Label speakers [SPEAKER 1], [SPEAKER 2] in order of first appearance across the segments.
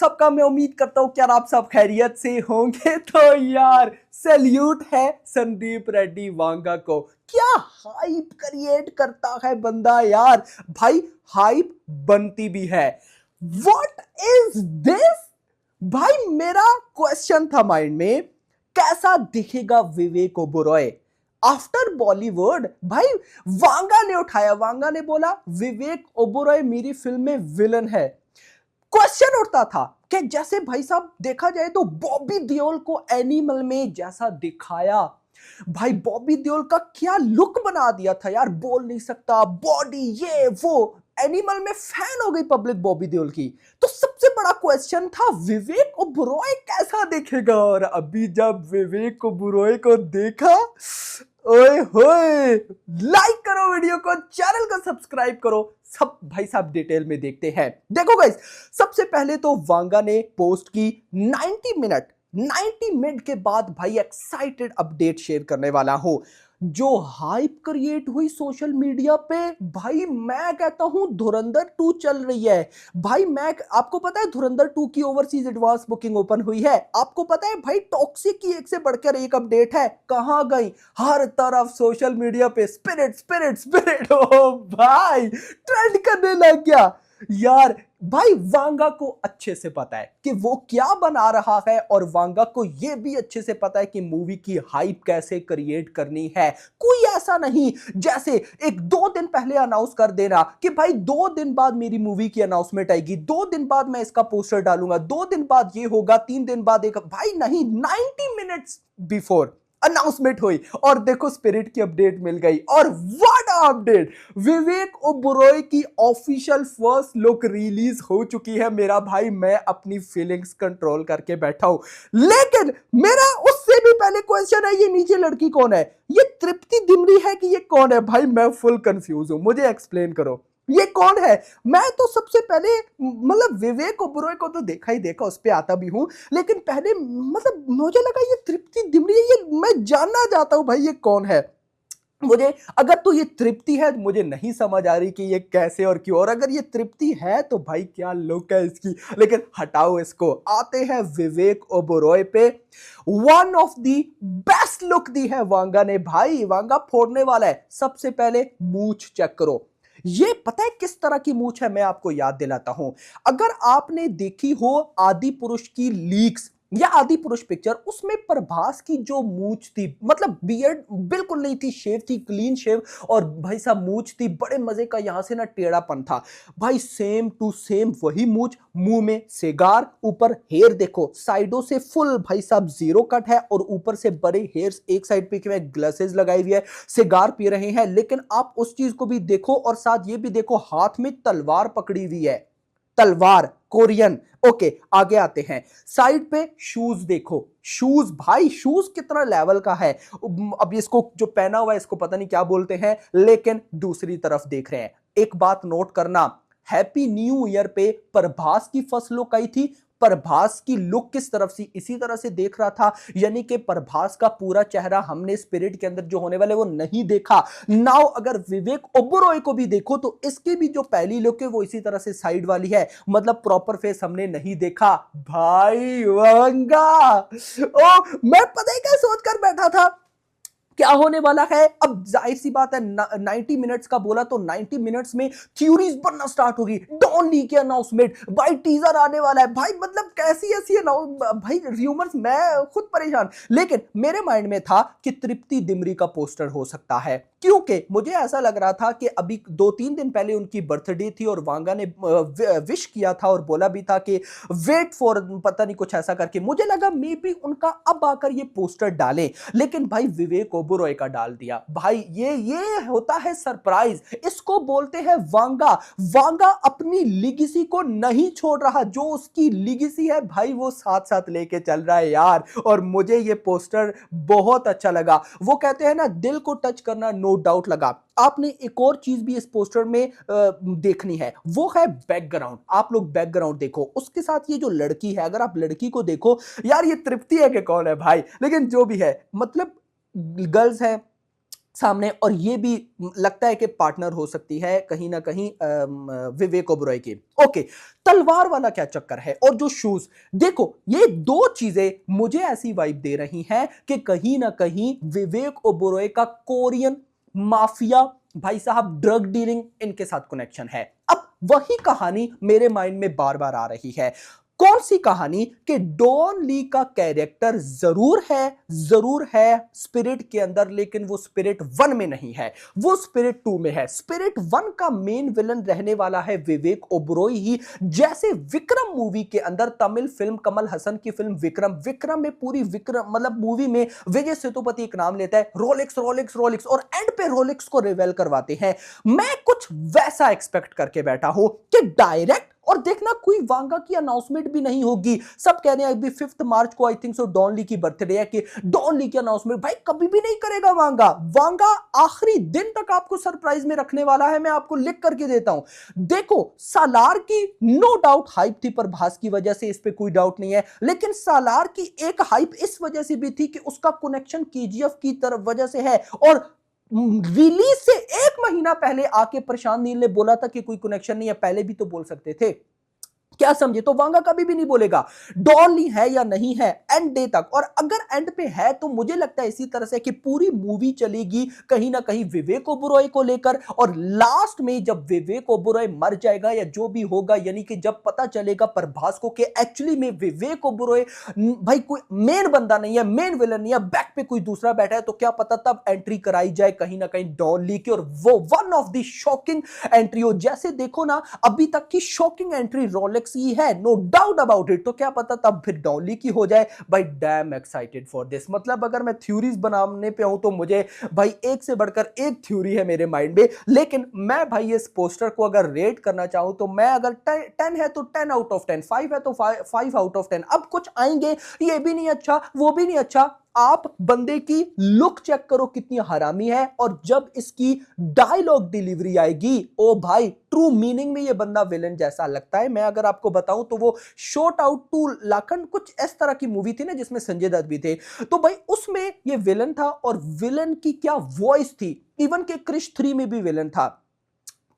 [SPEAKER 1] सबका मैं उम्मीद करता हूँ कि यार आप सब खैरियत से होंगे। तो यार सैल्यूट है संदीप रेड्डी वांगा को। क्या हाइप क्रिएट करता है बंदा यार। भाई हाइप बनती भी है। व्हाट इज दिस भाई। मेरा क्वेश्चन था माइंड में, कैसा दिखेगा विवेक ओबेरॉय आफ्टर बॉलीवुड। भाई वांगा ने उठाया, वांगा ने बोला विवेक ओबेरॉय मेरी फिल्म में विलन है। क्वेश्चन उठता था कि जैसे भाई साहब देखा जाए तो बॉबी देओल को एनिमल में जैसा दिखाया, भाई बॉबी देओल का क्या लुक बना दिया था यार। बोल नहीं सकता, बॉडी ये वो, एनिमल में फैन हो गई पब्लिक बॉबी देओल की। तो सबसे बड़ा क्वेश्चन था विवेक ओबेरॉय कैसा दिखेगा। और अभी जब विवेक ओबेरॉय को देखा, ओए होए, लाइक करो वीडियो को, चैनल को सब्सक्राइब करो। सब भाई साहब डिटेल में देखते हैं। देखो गाइस, सबसे पहले तो वांगा ने पोस्ट की 90 मिनट के बाद भाई एक्साइटेड अपडेट शेयर करने वाला हूं। जो हाइप क्रिएट हुई सोशल मीडिया पे, भाई मैं कहता हूं धुरंधर 2 चल रही है। भाई मैं आपको पता है धुरंधर 2 की ओवरसीज एडवांस बुकिंग ओपन हुई है। आपको पता है भाई टॉक्सिक की एक से बढ़कर एक अपडेट है। कहां गई, हर तरफ सोशल मीडिया पे स्पिरिट स्पिरिट स्पिरिट। ओ भाई ट्रेंड करने लग गया यार। भाई वांगा को अच्छे से पता है कि वो क्या बना रहा है, और वांगा को यह भी अच्छे से पता है कि मूवी की हाइप कैसे क्रिएट करनी है। कोई ऐसा नहीं जैसे एक 2 दिन पहले अनाउंस कर देना कि भाई 2 दिन बाद मेरी मूवी की अनाउंसमेंट आएगी, 2 दिन बाद मैं इसका पोस्टर डालूंगा, 2 दिन बाद ये होगा, 3 दिन बाद एक। भाई नहीं, 90 मिनट्स बिफोर अनाउंसमेंट हुई और देखो स्पिरिट की अपडेट मिल गई। और व्हाट अपडेट, विवेक ओबेरॉय की ऑफिशियल फर्स्ट लुक रिलीज हो चुकी है। मेरा भाई मैं अपनी फीलिंग्स कंट्रोल करके बैठा हूं, लेकिन मेरा उससे भी पहले क्वेश्चन है, ये नीचे लड़की कौन है? ये तृप्ति दिमरी है कि ये कौन है? भाई मैं फुल कंफ्यूज हूं, मुझे एक्सप्लेन करो ये कौन है। मैं तो सबसे पहले मतलब विवेक ओबेरॉय को तो देखा ही देखा, उस पे आता भी हूं, लेकिन पहले मतलब मुझे लगा ये तृप्ति दिमरी है, ये मैं जानना चाहता हूं भाई ये कौन है। मुझे अगर तो ये तृप्ति है, मुझे नहीं समझ आ रही कि ये कैसे और क्यों, और अगर ये तृप्ति है तो भाई क्या लुक है इसकी। लेकिन हटाओ इसको, आते हैं विवेक ओबेरॉय पे। One of the best look दी है वांगा ने। भाई वांगा फोड़ने वाला है। सबसे पहले मूंछ चेक करो, ये पता है किस तरह की मूंछ है, मैं आपको याद दिलाता हूं। अगर आपने देखी हो आदि पुरुष की लीक्स या आदि पुरुष पिक्चर, उसमें प्रभास की जो मूंछ थी, मतलब बियर्ड बिल्कुल नहीं थी, शेव थी, क्लीन शेव, और भाई साहब मूंछ थी बड़े मजे का, यहां से ना टेढ़ापन था। भाई सेम टू सेम वही मूंछ, मुंह में सिगार, ऊपर हेयर देखो साइडों से फुल भाई साहब जीरो कट है, और ऊपर से बड़े हेयर्स एक साइड पे ग्लासेस लगाई हुई है, सिगार पी रहे हैं। लेकिन आप उस चीज को भी देखो और साथ ये भी देखो हाथ में तलवार पकड़ी हुई है, तलवार कोरियन। ओके आगे आते हैं, साइड पे शूज देखो, शूज भाई शूज कितना लेवल का है। अब इसको जो पहना हुआ है इसको पता नहीं क्या बोलते हैं, लेकिन दूसरी तरफ देख रहे हैं। एक बात नोट करना, हैप्पी न्यू ईयर पे प्रभास की फर्स्ट लुक आई थी। प्रभास की लुक किस तरफ से इसी तरह से देख रहा था, यानी कि प्रभास का पूरा चेहरा हमने स्पिरिट के अंदर जो होने वाले वो नहीं देखा। नाउ अगर विवेक ओबेरॉय को भी देखो तो इसकी भी जो पहली लुक है वो इसी तरह से साइड वाली है, मतलब प्रॉपर फेस हमने नहीं देखा। भाई वांगा, ओ मैं पता ही क्या सोचकर बैठा था क्या होने वाला है। अब जाहिर सी बात है 90 मिनट्स का बोला तो 90 मिनट्स में थ्योरीज बनना स्टार्ट होगी। डॉन ली की अनाउंसमेंट, भाई टीजर आने वाला है, भाई मतलब कैसी ऐसी भाई र्यूमर्स, मैं खुद परेशान। लेकिन मेरे माइंड में था कि तृप्ति दिमरी का पोस्टर हो सकता है, क्योंकि मुझे ऐसा लग रहा था कि अभी 2-3 दिन पहले उनकी बर्थडे थी और वांगा ने विश किया था और बोला भी था कि वेट फॉर पता नहीं कुछ ऐसा करके। मुझे लगा मे बी उनका अब आकर ये पोस्टर डालें, लेकिन भाई विवेक ओबेरॉय का डाल दिया। भाई ये होता है सरप्राइज, इसको बोलते हैं वांगा। वांगा अपनी लिगेसी को नहीं छोड़ रहा, जो उसकी लिगेसी है भाई वो साथ साथ लेके चल रहा है यार। और मुझे ये पोस्टर बहुत अच्छा लगा। वो कहते हैं ना दिल को टच करना, नो डाउट लगा। आपने एक और चीज भी इस पोस्टर में देखनी है, वो है बैकग्राउंड। आप लोग बैकग्राउंड देखो, उसके साथ ये जो लड़की है, अगर आप लड़की को देखो यार, ये तृप्ति है कि कौन है भाई, लेकिन जो भी है मतलब गर्ल्स है, सामने, और ये भी लगता है कि पार्टनर हो सकती है कहीं ना कहीं विवेक ओबरॉय की। ओके, तलवार वाला क्या चक्कर है, और जो शूज, देखो ये दो चीजें मुझे ऐसी वाइब दे रही हैं कि कहीं ना कहीं विवेक ओबरॉय का कोरियन माफिया, भाई साहब ड्रग डीलिंग, इनके साथ कनेक्शन है। अब वही कहानी मेरे माइंड में बार बार आ रही है। कौन सी कहानी? कि डॉन ली का कैरेक्टर जरूर है स्पिरिट के अंदर, लेकिन वो स्पिरिट 1 में नहीं है, वो स्पिरिट 2 में है। स्पिरिट 1 का मेन विलन रहने वाला है विवेक ओबरॉय ही, जैसे विक्रम मूवी के अंदर, तमिल फिल्म कमल हसन की फिल्म विक्रम में पूरी विक्रम मतलब मूवी में विजय सेतुपति एक नाम लेता है, रोलेक्स रोलेक्स रोलेक्स, और एंड पे रोलेक्स को रिवेल करवाते हैं। मैं कुछ वैसा एक्सपेक्ट करके बैठा हूं कि डायरेक्ट, और देखना कोई वांगा की अनाउंसमेंट भी नहीं होगी। सब कह रहे हैं अभी 5 मार्च को आई थिंक सो डॉन ली की बर्थडे है, कि डॉन ली की अनाउंसमेंट भाई कभी भी नहीं करेगा वांगा। वांगा आखिरी दिन तक आपको सरप्राइज में रखने वाला है, मैं आपको लिख करके देता हूं। देखो सालार की नो डाउट हाइप थी प्रभास की वजह से, इस पे कोई डाउट नहीं है, लेकिन सालार की एक हाइप इस वजह से भी थी कि उसका कनेक्शन केजीएफ की तरफ वजह से है, और रिलीज से 1 महीना पहले आके प्रशांत नील ने बोला था कि कोई कनेक्शन नहीं है, पहले भी तो बोल सकते थे। क्या समझे? तो वांगा कभी भी नहीं बोलेगा डॉन ली है या नहीं है एंड डे तक, और अगर एंड पे है तो मुझे लगता है इसी तरह से कि पूरी मूवी चलेगी कहीं ना कहीं विवेक ओबरॉय को लेकर, और लास्ट में जब विवेक ओबरॉय मर जाएगा या जो भी होगा, यानी कि जब पता चलेगा प्रभास को कि एक्चुअली में विवेक ओबरॉय भाई कोई मेन बंदा नहीं है, मेन विलन नहीं है, बैक पे कोई दूसरा बैठा है, तो क्या पता तब एंट्री कराई जाए कहीं ना कहीं डॉन ली की, और वो one of the shocking entry हो। जैसे देखो ना, अभी तक की शॉकिंग एंट्री रोलेक्स ही है, नो डाउट अबाउट इट, तो क्या पता तब फिर डॉन ली की हो जाए। भाई डैम एक्साइटेड फॉर दिस, मतलब अगर मैं थ्योरीज बनाने पे हूं तो मुझे भाई एक से बढ़कर एक थ्योरी है मेरे माइंड में। लेकिन मैं भाई इस पोस्टर को अगर रेट करना चाहूं तो मैं, अगर 10 है तो 10 आउट ऑफ 10, 5 है तो 5 आउट ऑफ 10। अब कुछ आएंगे ये भी नहीं अच्छा वो भी नहीं अच्छा, आप बंदे की लुक चेक करो कितनी हरामी है, और जब इसकी डायलॉग डिलीवरी आएगी, ओ भाई ट्रू मीनिंग में ये बंदा विलन जैसा लगता है। मैं अगर आपको बताऊं तो वो शॉट आउट टू लाखन कुछ इस तरह की मूवी थी ना जिसमें संजय दत्त भी थे, तो भाई उसमें ये विलन था, और विलन की क्या वॉइस थी, इवन के क्रिश 3 में भी विलन था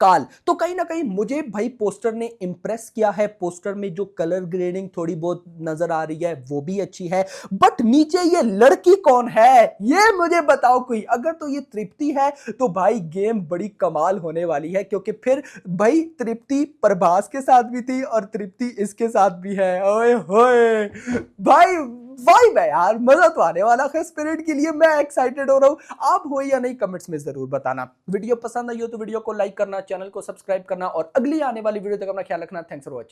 [SPEAKER 1] काल। तो कहीं ना कहीं मुझे भाई पोस्टर ने इंप्रेस किया है। पोस्टर में जो कलर ग्रेडिंग थोड़ी बहुत नजर आ रही है वो भी अच्छी है, बट नीचे ये लड़की कौन है ये मुझे बताओ कोई। अगर तो ये तृप्ति है तो भाई गेम बड़ी कमाल होने वाली है, क्योंकि फिर भाई तृप्ति प्रभास के साथ भी थी और तृप्ति इसके साथ भी है। ओए होए भाई वाइब है यार, मजा तो आने वाला है स्पिरिट के लिए। मैं एक्साइटेड हो रहा हूं, आप हो या नहीं कमेंट्स में जरूर बताना। वीडियो पसंद आई हो तो वीडियो को लाइक करना, चैनल को सब्सक्राइब करना, और अगली आने वाली वीडियो तक अपना ख्याल रखना। Thanks for watching.